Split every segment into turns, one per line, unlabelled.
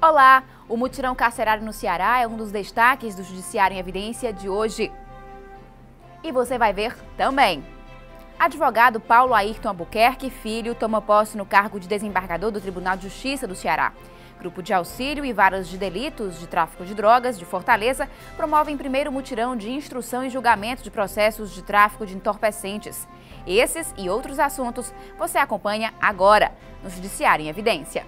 Olá! O mutirão carcerário no Ceará é um dos destaques do Judiciário em Evidência de hoje. E você vai ver também. Advogado Paulo Ayrton Albuquerque Filho toma posse no cargo de desembargador do Tribunal de Justiça do Ceará. Grupo de Auxílio e Varas de Delitos de Tráfico de Drogas de Fortaleza promovem primeiro mutirão de instrução e julgamento de processos de tráfico de entorpecentes. Esses e outros assuntos você acompanha agora no Judiciário em Evidência.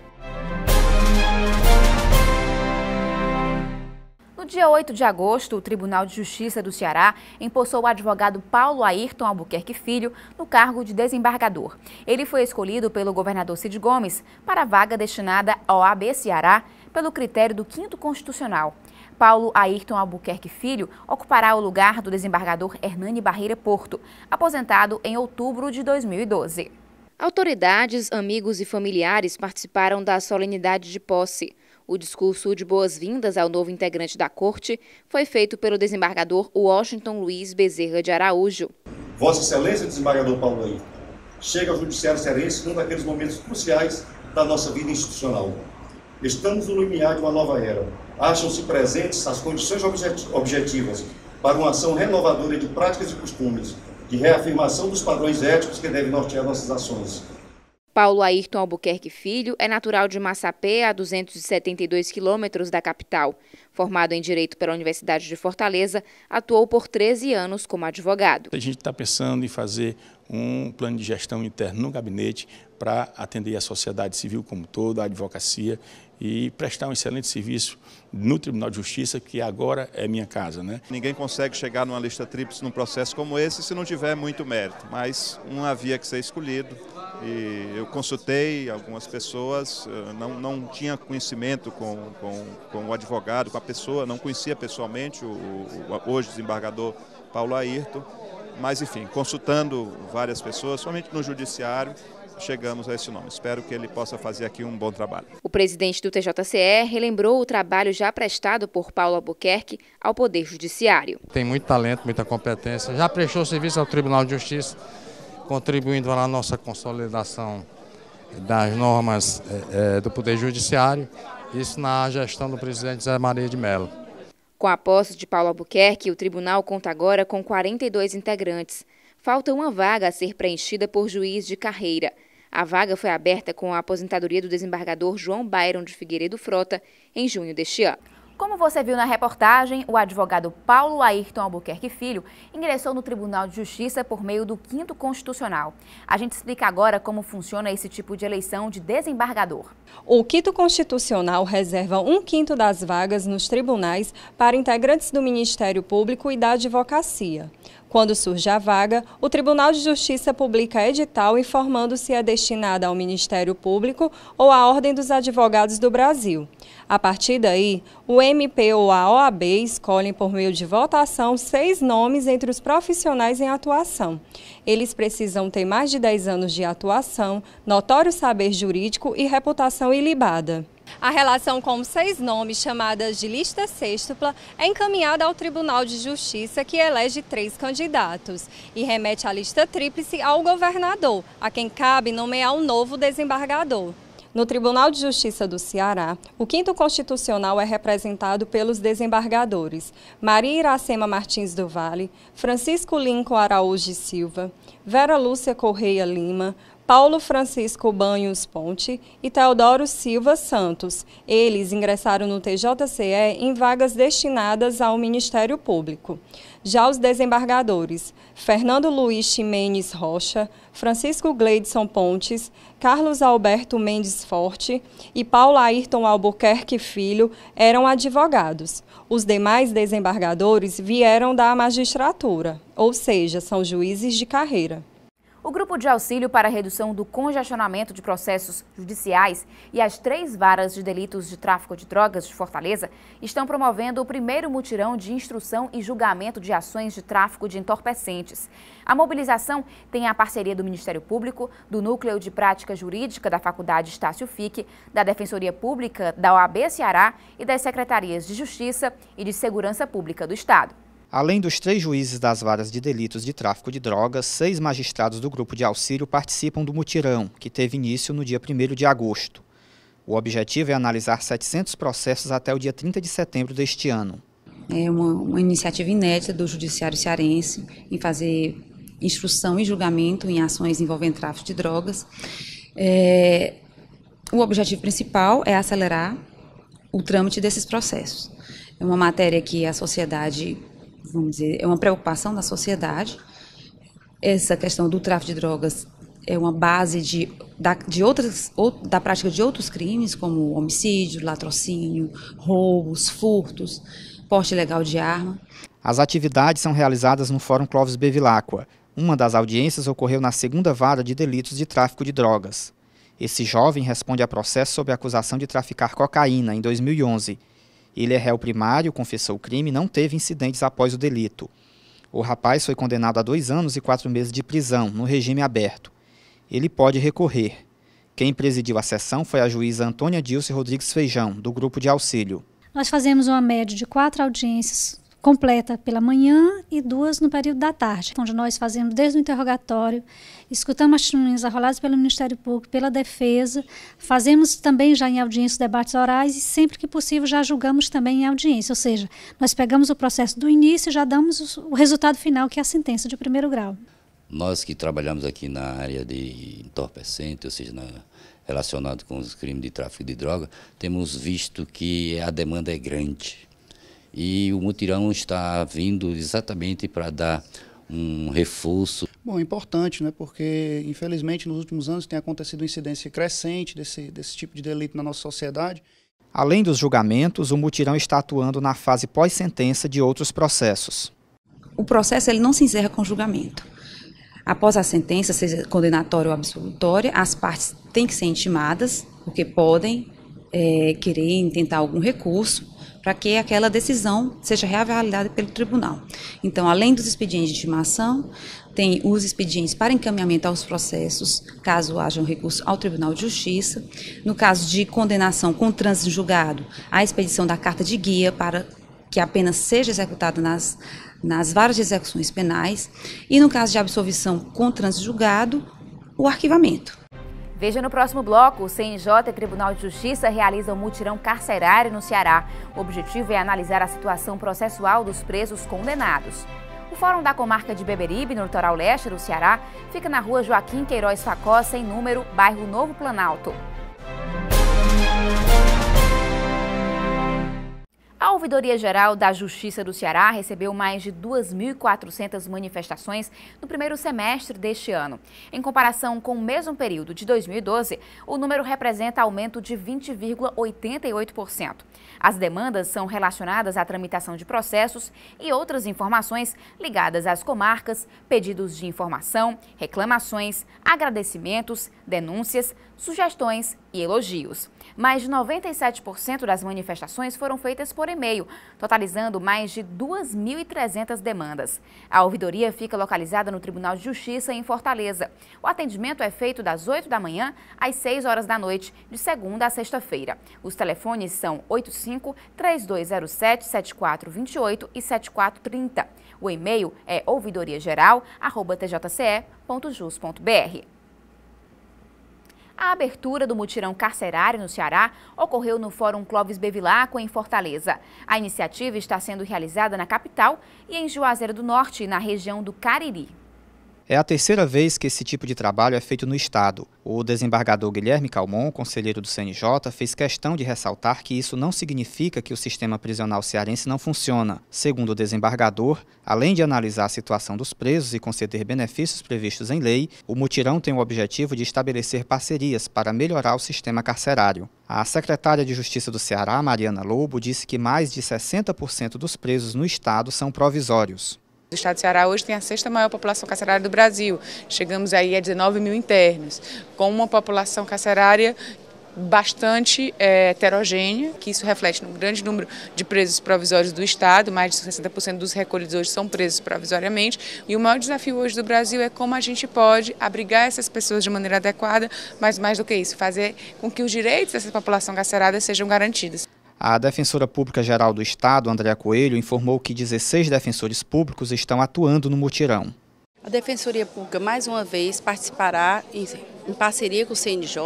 No dia 8 de agosto, o Tribunal de Justiça do Ceará empossou o advogado Paulo Ayrton Albuquerque Filho no cargo de desembargador. Ele foi escolhido pelo governador Cid Gomes para a vaga destinada ao OAB Ceará pelo critério do 5º Constitucional. Paulo Ayrton Albuquerque Filho ocupará o lugar do desembargador Hernani Barreira Porto, aposentado em outubro de 2012. Autoridades, amigos e familiares participaram da solenidade de posse. O discurso de boas-vindas ao novo integrante da Corte foi feito pelo desembargador Washington Luiz Bezerra de Araújo.
Vossa Excelência, desembargador Paulo Ayrton, chega ao Judiciário Cearense num daqueles momentos cruciais da nossa vida institucional. Estamos no limiar de uma nova era. Acham-se presentes as condições objetivas para uma ação renovadora de práticas e costumes, de reafirmação dos padrões éticos que devem nortear nossas ações.
Paulo Ayrton Albuquerque Filho é natural de Massapê, a 272 quilômetros da capital. Formado em Direito pela Universidade de Fortaleza, atuou por 13 anos como advogado.
A gente está pensando em fazer um plano de gestão interno no gabinete para atender a sociedade civil como toda, a advocacia e prestar um excelente serviço no Tribunal de Justiça, que agora é minha casa, né?
Ninguém consegue chegar numa lista tríplice num processo como esse se não tiver muito mérito, mas não havia que ser escolhido. E eu consultei algumas pessoas, não tinha conhecimento com o advogado, com a pessoa, não conhecia pessoalmente o hoje desembargador Paulo Ayrton, mas enfim, consultando várias pessoas, somente no judiciário, chegamos a esse nome. Espero que ele possa fazer aqui um bom trabalho.
O presidente do TJCE relembrou o trabalho já prestado por Paulo Albuquerque ao Poder Judiciário.
Tem muito talento, muita competência, já prestou serviço ao Tribunal de Justiça, contribuindo para a nossa consolidação das normas do Poder Judiciário, isso na gestão do presidente Zé Maria de Mello.
Com a posse de Paulo Albuquerque, o tribunal conta agora com 42 integrantes. Falta uma vaga a ser preenchida por juiz de carreira. A vaga foi aberta com a aposentadoria do desembargador João Byron de Figueiredo Frota em junho deste ano. Como você viu na reportagem, o advogado Paulo Ayrton Albuquerque Filho ingressou no Tribunal de Justiça por meio do 5º Constitucional. A gente explica agora como funciona esse tipo de eleição de desembargador.
O 5º Constitucional reserva 1/5 das vagas nos tribunais para integrantes do Ministério Público e da Advocacia. Quando surge a vaga, o Tribunal de Justiça publica edital informando se é destinada ao Ministério Público ou à Ordem dos Advogados do Brasil. A partir daí, o MP ou a OAB escolhem por meio de votação 6 nomes entre os profissionais em atuação. Eles precisam ter mais de 10 anos de atuação, notório saber jurídico e reputação ilibada. A relação com 6 nomes, chamadas de lista sextupla, é encaminhada ao Tribunal de Justiça, que elege 3 candidatos, e remete a lista tríplice ao governador, a quem cabe nomear um novo desembargador. No Tribunal de Justiça do Ceará, o 5º Constitucional é representado pelos desembargadores Maria Iracema Martins do Vale, Francisco Lincoln Araújo Silva, Vera Lúcia Correia Lima, Paulo Francisco Banhos Ponte e Teodoro Silva Santos. Eles ingressaram no TJCE em vagas destinadas ao Ministério Público. Já os desembargadores Fernando Luiz Ximenes Rocha, Francisco Gleidson Pontes, Carlos Alberto Mendes Forte e Paulo Ayrton Albuquerque Filho eram advogados. Os demais desembargadores vieram da magistratura, ou seja, são juízes de carreira.
O Grupo de Auxílio para a Redução do Congestionamento de Processos Judiciais e as 3 Varas de Delitos de Tráfico de Drogas de Fortaleza estão promovendo o primeiro mutirão de instrução e julgamento de ações de tráfico de entorpecentes. A mobilização tem a parceria do Ministério Público, do Núcleo de Prática Jurídica da Faculdade Estácio Fique, da Defensoria Pública da OAB Ceará e das Secretarias de Justiça e de Segurança Pública do Estado.
Além dos 3 juízes das varas de delitos de tráfico de drogas, 6 magistrados do Grupo de Auxílio participam do mutirão, que teve início no dia 1º de agosto. O objetivo é analisar 700 processos até o dia 30 de setembro deste ano.
É uma iniciativa inédita do Judiciário Cearense em fazer instrução e julgamento em ações envolvendo tráfico de drogas. O objetivo principal é acelerar o trâmite desses processos. É uma matéria que a sociedade, vamos dizer, é uma preocupação da sociedade. Essa questão do tráfico de drogas é uma base da prática de outros crimes, como homicídio, latrocínio, roubos, furtos, porte ilegal de arma.
As atividades são realizadas no Fórum Clóvis Bevilacqua. Uma das audiências ocorreu na 2ª Vara de Delitos de Tráfico de Drogas. Esse jovem responde a processo sob acusação de traficar cocaína em 2011. Ele é réu primário, confessou o crime e não teve incidentes após o delito. O rapaz foi condenado a 2 anos e 4 meses de prisão, no regime aberto. Ele pode recorrer. Quem presidiu a sessão foi a juíza Antônia Dilce Rodrigues Feijão, do Grupo de Auxílio.
Nós fazemos uma média de 4 audiências completa pela manhã e 2 no período da tarde, onde nós fazemos desde o interrogatório, escutamos as testemunhas arroladas pelo Ministério Público, pela defesa, fazemos também já em audiência debates orais e sempre que possível já julgamos também em audiência, ou seja, nós pegamos o processo do início e já damos o resultado final, que é a sentença de 1º grau.
Nós que trabalhamos aqui na área de entorpecente, ou seja, relacionado com os crimes de tráfico de droga, temos visto que a demanda é grande. E o mutirão está vindo exatamente para dar um reforço.
Bom, é importante, né? Porque infelizmente nos últimos anos tem acontecido uma incidência crescente desse tipo de delito na nossa sociedade.
Além dos julgamentos, o mutirão está atuando na fase pós-sentença de outros processos.
O processo ele não se encerra com julgamento. Após a sentença, seja condenatória ou absolutória, as partes têm que ser intimadas, porque podem querer intentar algum recurso para que aquela decisão seja reavaliada pelo tribunal. Então, além dos expedientes de intimação, tem os expedientes para encaminhamento aos processos, caso haja um recurso ao Tribunal de Justiça. No caso de condenação com trânsito julgado, a expedição da carta de guia para que a pena seja executada nas varas de execuções penais. E no caso de absolvição com trânsito julgado, o arquivamento.
Veja no próximo bloco, o CNJ e Tribunal de Justiça realizam mutirão carcerário no Ceará. O objetivo é analisar a situação processual dos presos condenados. O Fórum da Comarca de Beberibe, no litoral leste do Ceará, fica na rua Joaquim Queiroz Facó, sem número, bairro Novo Planalto. A Ouvidoria-Geral da Justiça do Ceará recebeu mais de 2.400 manifestações no primeiro semestre deste ano. Em comparação com o mesmo período de 2012, o número representa aumento de 20,88%. As demandas são relacionadas à tramitação de processos e outras informações ligadas às comarcas, pedidos de informação, reclamações, agradecimentos, denúncias, sugestões e elogios. Mais de 97% das manifestações foram feitas por e-mail, totalizando mais de 2.300 demandas. A ouvidoria fica localizada no Tribunal de Justiça em Fortaleza. O atendimento é feito das 8 da manhã às 6 horas da noite, de segunda a sexta-feira. Os telefones são 85-3207-7428 e 7430. O e-mail é ouvidoriageral@tjce.jus.br. A abertura do mutirão carcerário no Ceará ocorreu no Fórum Clóvis Bevilacqua, em Fortaleza. A iniciativa está sendo realizada na capital e em Juazeiro do Norte, na região do Cariri.
É a terceira vez que esse tipo de trabalho é feito no Estado. O desembargador Guilherme Calmon, conselheiro do CNJ, fez questão de ressaltar que isso não significa que o sistema prisional cearense não funciona. Segundo o desembargador, além de analisar a situação dos presos e conceder benefícios previstos em lei, o mutirão tem o objetivo de estabelecer parcerias para melhorar o sistema carcerário. A secretária de Justiça do Ceará, Mariana Lobo, disse que mais de 60% dos presos no Estado são provisórios.
O Estado do Ceará hoje tem a 6ª maior população carcerária do Brasil. Chegamos aí a 19 mil internos, com uma população carcerária bastante heterogênea, que isso reflete no grande número de presos provisórios do Estado. Mais de 60% dos recolhidos hoje são presos provisoriamente. E o maior desafio hoje do Brasil é como a gente pode abrigar essas pessoas de maneira adequada, mas mais do que isso, fazer com que os direitos dessa população carcerária sejam garantidos.
A Defensora Pública Geral do Estado, Andréa Coelho, informou que 16 defensores públicos estão atuando no mutirão.
A Defensoria Pública, mais uma vez, participará em parceria com o CNJ,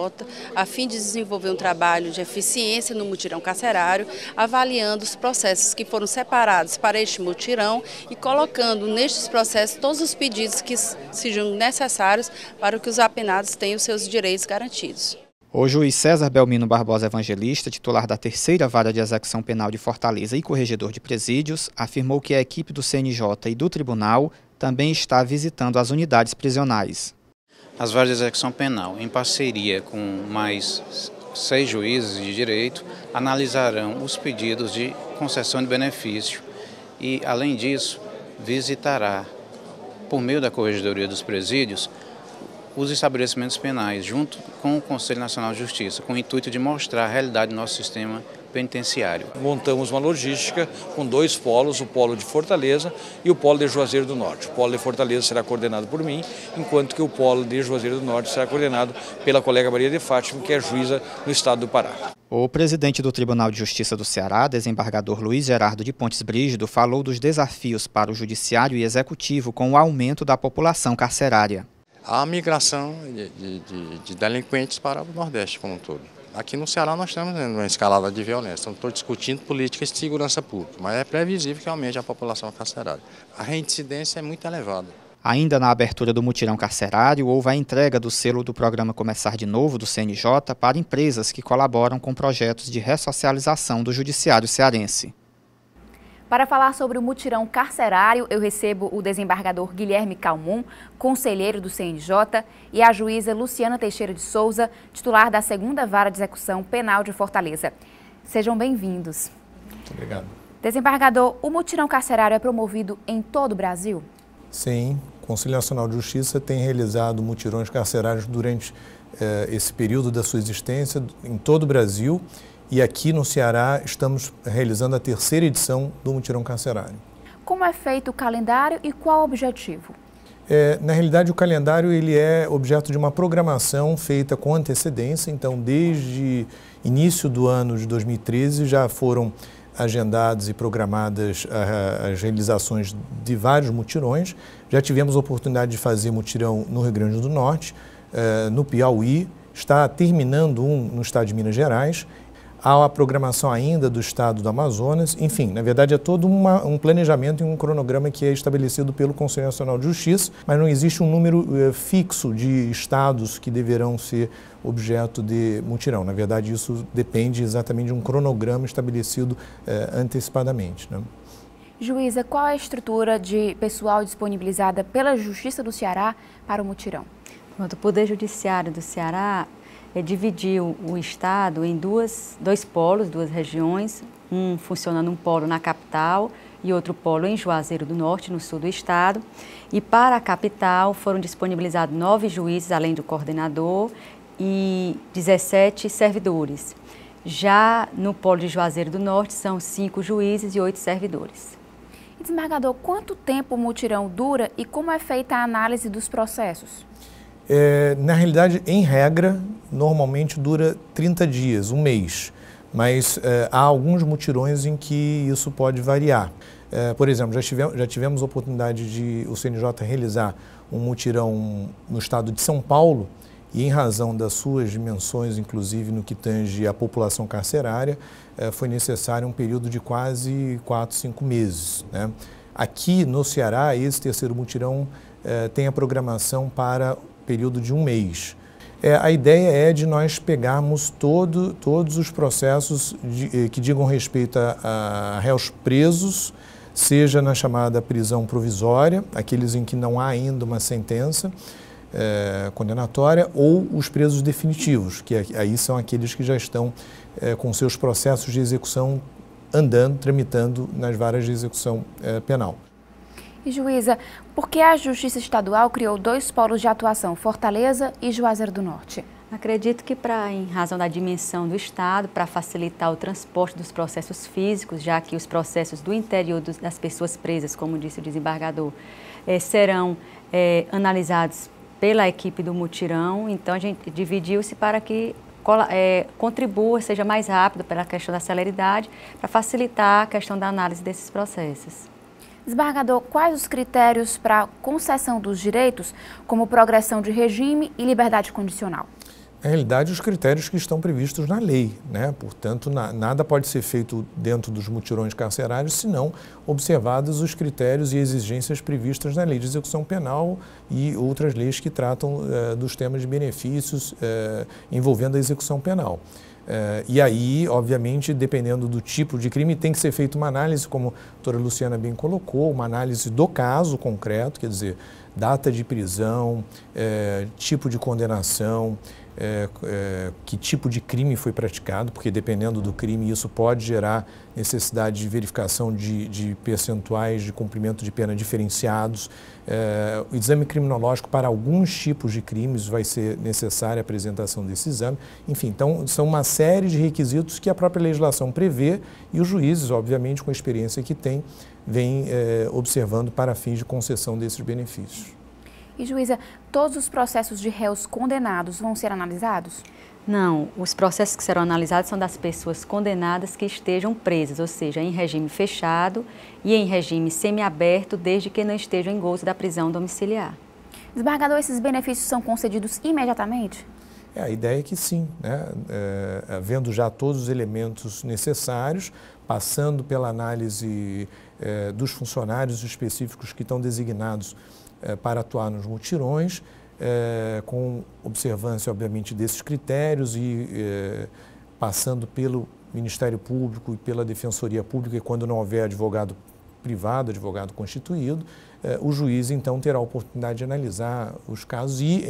a fim de desenvolver um trabalho de eficiência no mutirão carcerário, avaliando os processos que foram separados para este mutirão e colocando nestes processos todos os pedidos que sejam necessários para que os apenados tenham seus direitos garantidos.
O juiz César Belmino Barbosa Evangelista, titular da 3ª Vara de Execução Penal de Fortaleza e corregedor de presídios, afirmou que a equipe do CNJ e do tribunal também está visitando as unidades prisionais.
As varas de execução penal, em parceria com mais 6 juízes de direito, analisarão os pedidos de concessão de benefício e, além disso, visitará, por meio da Corregedoria dos Presídios, os estabelecimentos penais, junto com o Conselho Nacional de Justiça, com o intuito de mostrar a realidade do nosso sistema penitenciário.
Montamos uma logística com 2 polos, o polo de Fortaleza e o polo de Juazeiro do Norte. O polo de Fortaleza será coordenado por mim, enquanto que o polo de Juazeiro do Norte será coordenado pela colega Maria de Fátima, que é juíza no estado do Pará.
O presidente do Tribunal de Justiça do Ceará, desembargador Luiz Gerardo de Pontes Brígido, falou dos desafios para o judiciário e executivo com o aumento da população carcerária.
A migração de delinquentes para o Nordeste como um todo. Aqui no Ceará nós estamos numa escalada de violência, estamos discutindo políticas de segurança pública, mas é previsível que aumente a população carcerária. A reincidência é muito elevada.
Ainda na abertura do mutirão carcerário, houve a entrega do selo do programa Começar de Novo, do CNJ, para empresas que colaboram com projetos de ressocialização do judiciário cearense.
Para falar sobre o mutirão carcerário, eu recebo o desembargador Guilherme Calmon, conselheiro do CNJ, e a juíza Luciana Teixeira de Souza, titular da 2ª Vara de Execução Penal de Fortaleza. Sejam bem-vindos.
Muito obrigado.
Desembargador, o mutirão carcerário é promovido em todo o Brasil?
Sim, o Conselho Nacional de Justiça tem realizado mutirões carcerários durante esse período da sua existência em todo o Brasil. E aqui no Ceará estamos realizando a 3ª edição do mutirão carcerário.
Como é feito o calendário e qual o objetivo?
Na realidade, o calendário ele é objeto de uma programação feita com antecedência. Então, desde início do ano de 2013, já foram agendadas e programadas as realizações de vários mutirões. Já tivemos a oportunidade de fazer mutirão no Rio Grande do Norte, no Piauí, está terminando um no estado de Minas Gerais. Há a programação ainda do estado do Amazonas, enfim, na verdade é todo um planejamento e um cronograma que é estabelecido pelo Conselho Nacional de Justiça, mas não existe um número fixo de estados que deverão ser objeto de mutirão. Na verdade, isso depende exatamente de um cronograma estabelecido antecipadamente, né?
Juíza, qual é a estrutura de pessoal disponibilizada pela Justiça do Ceará para o mutirão?
O Poder Judiciário do Ceará dividiu o estado em dois polos, 2 regiões, funcionando um polo na capital e outro polo em Juazeiro do Norte, no sul do estado. E para a capital foram disponibilizados 9 juízes, além do coordenador, e 17 servidores. Já no polo de Juazeiro do Norte são 5 juízes e 8 servidores.
Desembargador, quanto tempo o mutirão dura e como é feita a análise dos processos?
Na realidade, em regra, normalmente dura 30 dias, um mês, mas há alguns mutirões em que isso pode variar. Por exemplo, já tivemos a oportunidade de o CNJ realizar um mutirão no estado de São Paulo e, em razão das suas dimensões, inclusive no que tange a população carcerária, foi necessário um período de quase 4, 5 meses, né? Aqui no Ceará, esse 3º mutirão tem a programação para período de um mês. A ideia é de nós pegarmos todos os processos que digam respeito a réus presos, seja na chamada prisão provisória, aqueles em que não há ainda uma sentença condenatória, ou os presos definitivos, que aí são aqueles que já estão com seus processos de execução andando, tramitando nas varas de execução penal.
E, juíza, por que a Justiça Estadual criou 2 polos de atuação, Fortaleza e Juazeiro do Norte?
Acredito que, em razão da dimensão do Estado, para facilitar o transporte dos processos físicos, já que os processos do interior das pessoas presas, como disse o desembargador, serão analisados pela equipe do mutirão. Então, a gente dividiu-se para que contribua, seja mais rápido pela questão da celeridade, para facilitar a questão da análise desses processos.
Desembargador, quais os critérios para concessão dos direitos, como progressão de regime e liberdade condicional?
Na realidade, os critérios que estão previstos na lei, né? Portanto, nada pode ser feito dentro dos mutirões carcerários se não observados os critérios e exigências previstas na lei de execução penal e outras leis que tratam dos temas de benefícios envolvendo a execução penal. E aí, obviamente, dependendo do tipo de crime, tem que ser feita uma análise, como a doutora Luciana bem colocou, uma análise do caso concreto, quer dizer, data de prisão, tipo de condenação, que tipo de crime foi praticado, porque dependendo do crime isso pode gerar necessidade de verificação de percentuais de cumprimento de pena diferenciados. O exame criminológico para alguns tipos de crimes vai ser necessária a apresentação desse exame. Enfim, então são uma série de requisitos que a própria legislação prevê e os juízes, obviamente, com a experiência que têm, vêm observando para fins de concessão desses benefícios.
E, juíza, todos os processos de réus condenados vão ser analisados?
Não, os processos que serão analisados são das pessoas condenadas que estejam presas, ou seja, em regime fechado e em regime semiaberto, desde que não estejam em gozo da prisão domiciliar.
Desembargador, esses benefícios são concedidos imediatamente?
A ideia é que sim, né? Havendo já todos os elementos necessários, passando pela análise dos funcionários específicos que estão designados para atuar nos mutirões, com observância, obviamente, desses critérios e passando pelo Ministério Público e pela Defensoria Pública, e quando não houver advogado privado, advogado constituído, o juiz, então, terá a oportunidade de analisar os casos e,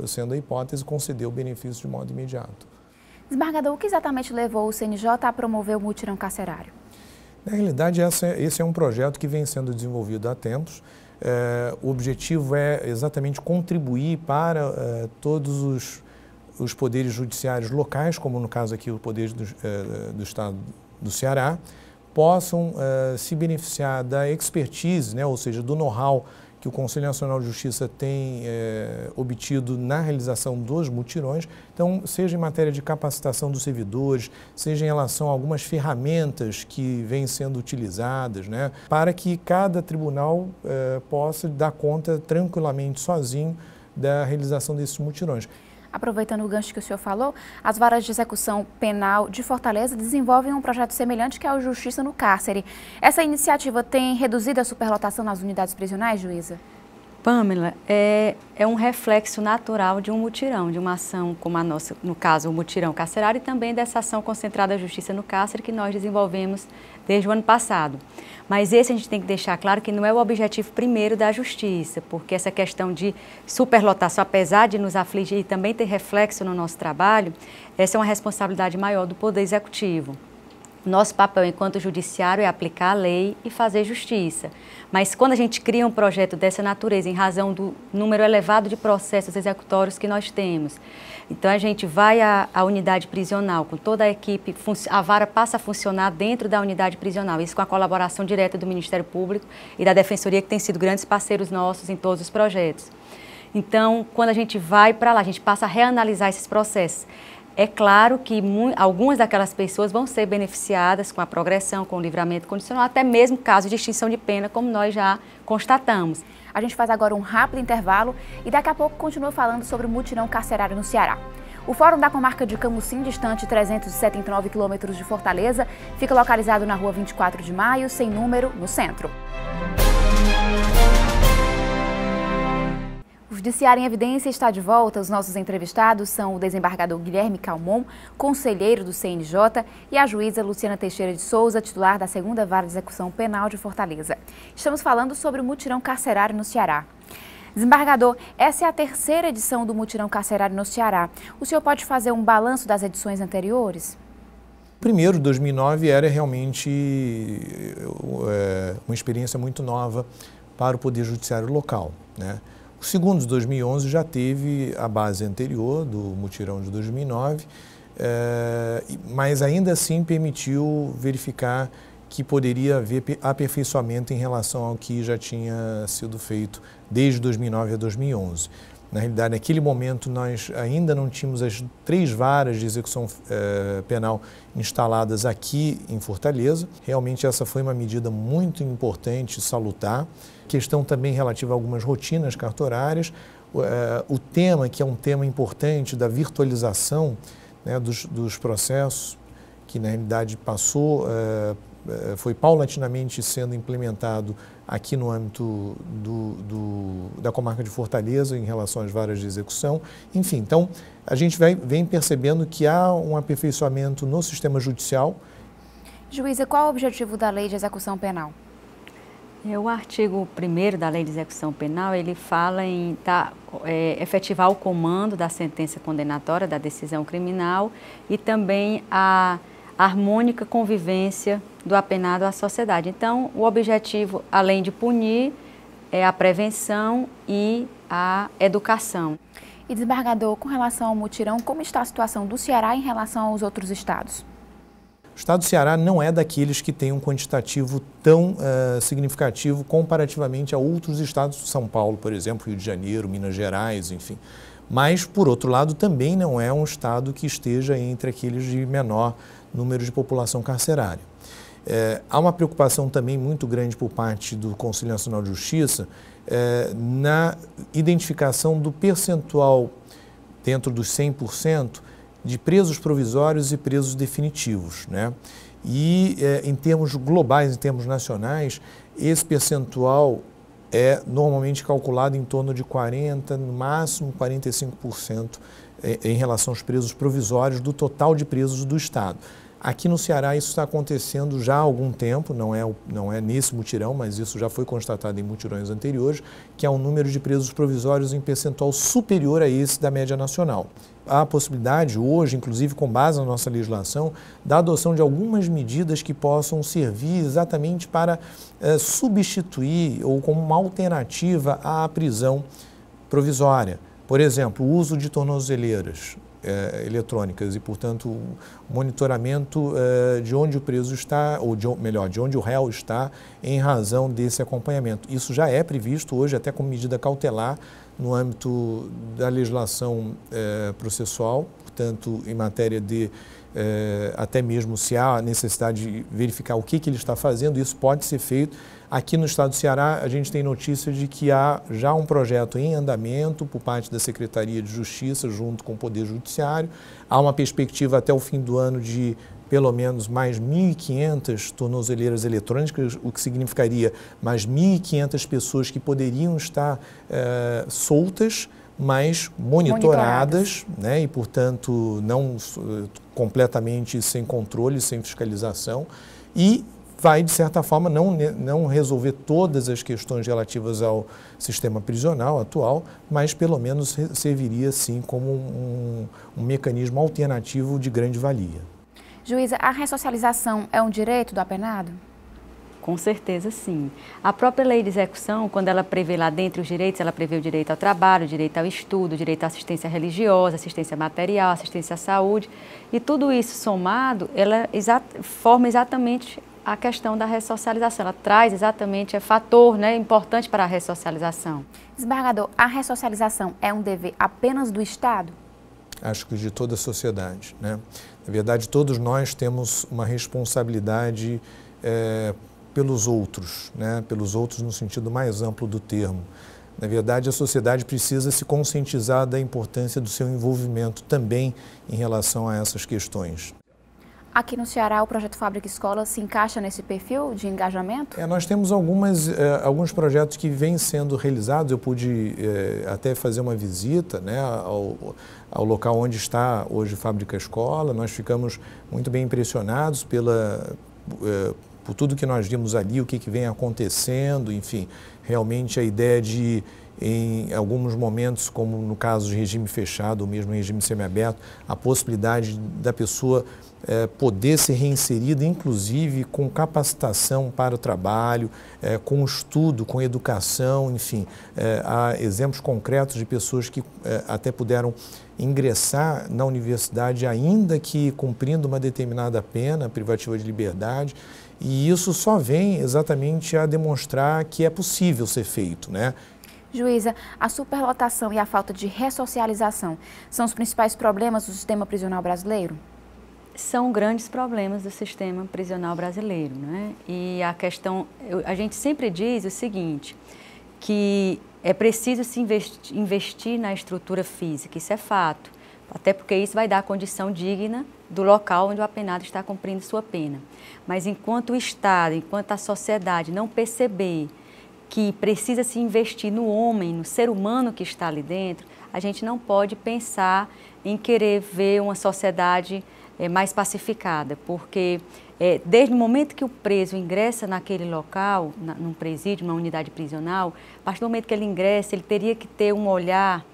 sendo a hipótese, conceder o benefício de modo imediato.
Desembargador, o que exatamente levou o CNJ a promover o mutirão carcerário?
Na realidade, esse é um projeto que vem sendo desenvolvido há tempos. O objetivo é exatamente contribuir para todos os poderes judiciários locais, como no caso aqui o Poder do Estado do Ceará, possam se beneficiar da expertise, né, ou seja, do know-how que o Conselho Nacional de Justiça tem obtido na realização dos mutirões. Então, seja em matéria de capacitação dos servidores, seja em relação a algumas ferramentas que vêm sendo utilizadas, né, para que cada tribunal possa dar conta tranquilamente, sozinho, da realização desses mutirões.
Aproveitando o gancho que o senhor falou, as varas de execução penal de Fortaleza desenvolvem um projeto semelhante que é o Justiça no Cárcere. Essa iniciativa tem reduzido a superlotação nas unidades prisionais, juíza?
Pamela, é um reflexo natural de um mutirão, de uma ação como a nossa, no caso, o mutirão carcerário, e também dessa ação concentrada Justiça no Cárcere que nós desenvolvemos desde o ano passado. Mas esse a gente tem que deixar claro que não é o objetivo primeiro da Justiça, porque essa questão de superlotação, apesar de nos afligir e também ter reflexo no nosso trabalho, essa é uma responsabilidade maior do Poder Executivo. Nosso papel enquanto judiciário é aplicar a lei e fazer justiça. Mas quando a gente cria um projeto dessa natureza, em razão do número elevado de processos executórios que nós temos, então a gente vai à unidade prisional, com toda a equipe, a vara passa a funcionar dentro da unidade prisional, isso com a colaboração direta do Ministério Público e da Defensoria, que tem sido grandes parceiros nossos em todos os projetos. Então, quando a gente vai para lá, a gente passa a reanalisar esses processos. É claro que algumas daquelas pessoas vão ser beneficiadas com a progressão, com o livramento condicional, até mesmo caso de extinção de pena, como nós já constatamos.
A gente faz agora um rápido intervalo e daqui a pouco continua falando sobre o mutirão carcerário no Ceará. O Fórum da Comarca de Camusim, distante 379 quilômetros de Fortaleza, fica localizado na rua 24 de Maio, sem número, no centro. O Judiciário em Evidência está de volta. Os nossos entrevistados são o desembargador Guilherme Calmon, conselheiro do CNJ, e a juíza Luciana Teixeira de Souza, titular da 2ª Vara de Execução Penal de Fortaleza. Estamos falando sobre o mutirão carcerário no Ceará. Desembargador, essa é a 3ª edição do mutirão carcerário no Ceará. O senhor pode fazer um balanço das edições anteriores?
Primeiro, 2009 era realmente uma experiência muito nova para o Poder Judiciário local, né? O segundo, de 2011, já teve a base anterior do mutirão de 2009, mas ainda assim permitiu verificar que poderia haver aperfeiçoamento em relação ao que já tinha sido feito desde 2009 a 2011. Na realidade, naquele momento, nós ainda não tínhamos as 3 varas de execução penal instaladas aqui em Fortaleza. Realmente, essa foi uma medida muito importante, salutar. Questão também relativa a algumas rotinas cartorárias. O tema, que é um tema importante da virtualização, né, dos processos, que na realidade foi paulatinamente sendo implementado aqui no âmbito da comarca de Fortaleza em relação às varas de execução. Enfim, então a gente vem percebendo que há um aperfeiçoamento no sistema judicial.
Juíza, qual é o objetivo da Lei de Execução Penal?
O artigo 1º da Lei de Execução Penal, ele fala em efetivar o comando da sentença condenatória, da decisão criminal e também a harmônica convivência do apenado à sociedade. Então, o objetivo, além de punir, é a prevenção e a educação.
E, desembargador, com relação ao mutirão, como está a situação do Ceará em relação aos outros estados?
O estado do Ceará não é daqueles que tem um quantitativo tão significativo comparativamente a outros estados, São Paulo, por exemplo, Rio de Janeiro, Minas Gerais, enfim. Mas, por outro lado, também não é um estado que esteja entre aqueles de menor número de população carcerária. Há uma preocupação também muito grande por parte do Conselho Nacional de Justiça na identificação do percentual dentro dos 100% de presos provisórios e presos definitivos, né? E em termos globais, em termos nacionais, esse percentual é normalmente calculado em torno de 40%, no máximo 45% em relação aos presos provisórios do total de presos do Estado. Aqui no Ceará isso está acontecendo já há algum tempo, não é nesse mutirão, mas isso já foi constatado em mutirões anteriores, que há um número de presos provisórios em percentual superior a esse da média nacional. Há a possibilidade hoje, inclusive com base na nossa legislação, da adoção de algumas medidas que possam servir exatamente para substituir ou como uma alternativa à prisão provisória. Por exemplo, o uso de tornozeleiras eletrônicas e, portanto, o monitoramento de onde o preso está, ou de onde o réu está em razão desse acompanhamento. Isso já é previsto hoje até como medida cautelar no âmbito da legislação processual, portanto, em matéria de até mesmo se há necessidade de verificar o que ele está fazendo, isso pode ser feito. Aqui no estado do Ceará, a gente tem notícia de que há já um projeto em andamento por parte da Secretaria de Justiça, junto com o Poder Judiciário. Há uma perspectiva até o fim do ano de pelo menos mais 1.500 tornozeleiras eletrônicas, o que significaria mais 1.500 pessoas que poderiam estar soltas, mas monitoradas, né, e, portanto, não completamente sem controle, sem fiscalização, e vai, de certa forma, não resolver todas as questões relativas ao sistema prisional atual, mas pelo menos serviria, sim, como um mecanismo alternativo de grande valia.
Juíza, a ressocialização é um direito do apenado?
Com certeza, sim. A própria lei de execução, quando ela prevê lá dentro os direitos, ela prevê o direito ao trabalho, o direito ao estudo, o direito à assistência religiosa, assistência material, assistência à saúde, e tudo isso somado, ela forma exatamente a questão da ressocialização. Ela traz exatamente, fator, né, importante para a ressocialização.
Desembargador, a ressocialização é um dever apenas do Estado?
Acho que de toda a sociedade, né? Na verdade, todos nós temos uma responsabilidade pelos outros, né? Pelos outros no sentido mais amplo do termo. Na verdade, a sociedade precisa se conscientizar da importância do seu envolvimento também em relação a essas questões.
Aqui no Ceará, o projeto Fábrica Escola se encaixa nesse perfil de engajamento?
Nós temos alguns projetos que vêm sendo realizados. Eu pude até fazer uma visita, né, ao local onde está hoje Fábrica Escola. Nós ficamos muito bem impressionados por tudo que nós vimos ali, o que vem acontecendo, enfim, realmente a ideia de, em alguns momentos, como no caso de regime fechado ou mesmo regime semiaberto, a possibilidade da pessoa poder ser reinserida, inclusive com capacitação para o trabalho, com estudo, com educação, enfim. Há exemplos concretos de pessoas que até puderam ingressar na universidade, ainda que cumprindo uma determinada pena privativa de liberdade, e isso só vem exatamente a demonstrar que é possível ser feito, né?
Juíza, a superlotação e a falta de ressocialização são os principais problemas do sistema prisional brasileiro?
São grandes problemas do sistema prisional brasileiro, né? E a questão, a gente sempre diz o seguinte, que é preciso se investir na estrutura física, isso é fato, até porque isso vai dar a condição digna do local onde o apenado está cumprindo sua pena. Mas enquanto o Estado, enquanto a sociedade não perceber que precisa se investir no homem, no ser humano que está ali dentro, a gente não pode pensar em querer ver uma sociedade mais pacificada, porque desde o momento que o preso ingressa naquele local, num presídio, numa unidade prisional, a partir do momento que ele ingressa, ele teria que ter um olhar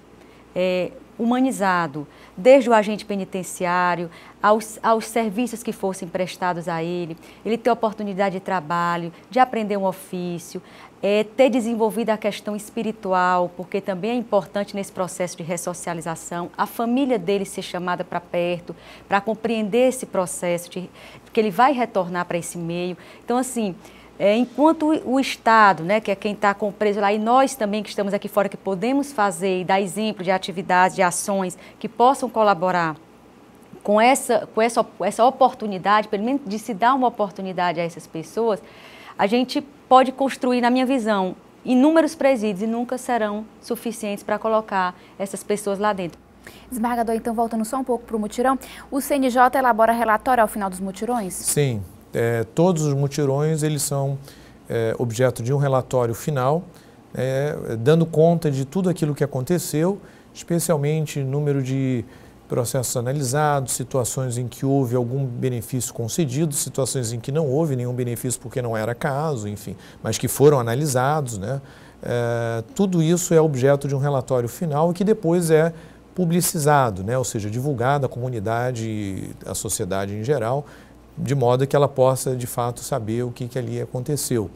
humanizado, desde o agente penitenciário, aos serviços que fossem prestados a ele ter oportunidade de trabalho, de aprender um ofício, ter desenvolvido a questão espiritual, porque também é importante nesse processo de ressocialização, a família dele ser chamada para perto, para compreender esse processo, que ele vai retornar para esse meio. Então, assim, enquanto o Estado, né, que é quem está com o preso lá, e nós também que estamos aqui fora, que podemos fazer e dar exemplo de atividades, de ações que possam colaborar com essa oportunidade, pelo menos de se dar uma oportunidade a essas pessoas, a gente pode construir, na minha visão, inúmeros presídios e nunca serão suficientes para colocar essas pessoas lá dentro.
Desembargador, então, voltando só um pouco para o mutirão, o CNJ elabora relatório ao final dos mutirões?
Sim, todos os mutirões eles são objeto de um relatório final, dando conta de tudo aquilo que aconteceu, especialmente número de processos analisados, situações em que houve algum benefício concedido, situações em que não houve nenhum benefício porque não era caso, enfim, mas que foram analisados, né? Tudo isso é objeto de um relatório final que depois é publicizado, né? Ou seja, divulgado à comunidade e à sociedade em geral, de modo que ela possa, de fato, saber o que ali aconteceu.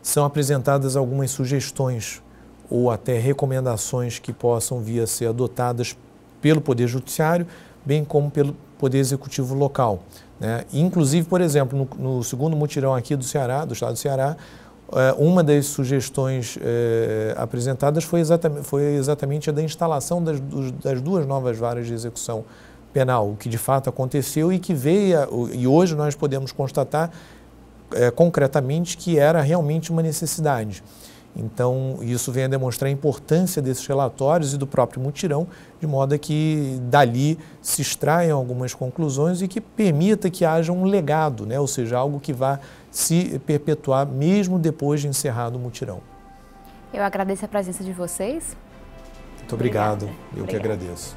São apresentadas algumas sugestões ou até recomendações que possam vir a ser adotadas pelo Poder Judiciário, bem como pelo Poder Executivo local, né? Inclusive, por exemplo, no segundo mutirão aqui do Ceará, do Estado do Ceará, uma das sugestões apresentadas foi exatamente a da instalação das duas novas varas de execução penal, o que de fato aconteceu e que veio, e hoje nós podemos constatar concretamente que era realmente uma necessidade. Então, isso vem a demonstrar a importância desses relatórios e do próprio mutirão, de modo que dali se extraiam algumas conclusões e que permita que haja um legado, né? Ou seja, algo que vá se perpetuar mesmo depois de encerrado o mutirão.
Eu agradeço a presença de vocês.
Muito obrigado. Eu que agradeço.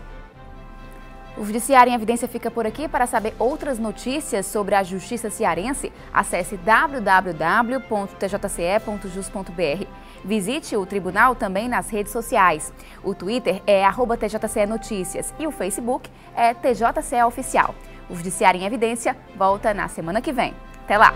O Judiciário em Evidência fica por aqui. Para saber outras notícias sobre a Justiça Cearense, acesse www.tjce.jus.br. Visite o Tribunal também nas redes sociais. O Twitter é @TJCE Notícias e o Facebook é TJCE Oficial. O Judiciário em Evidência volta na semana que vem. Até lá!